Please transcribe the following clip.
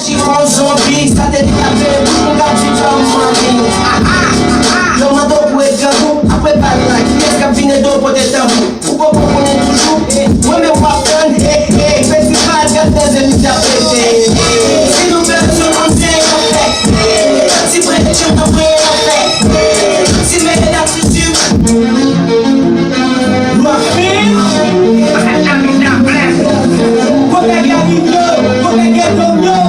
She on zombie, ça t'est décapé, mon gars, tu vas en manger. L'homme a donc pour être gâteau, après pas de like, qu'est-ce qu'a fini d'eau pour être tabou? Pourquoi on est toujours, ouais, mais on va prendre, festival, gâteau, et nous apprêter. Si nous faisons sur mon thé, on fait. Si près de Dieu, on fait, on fait. Si mes rédacteurs, ma fille, faut qu'elle gagne mieux, faut qu'elle gagne mieux.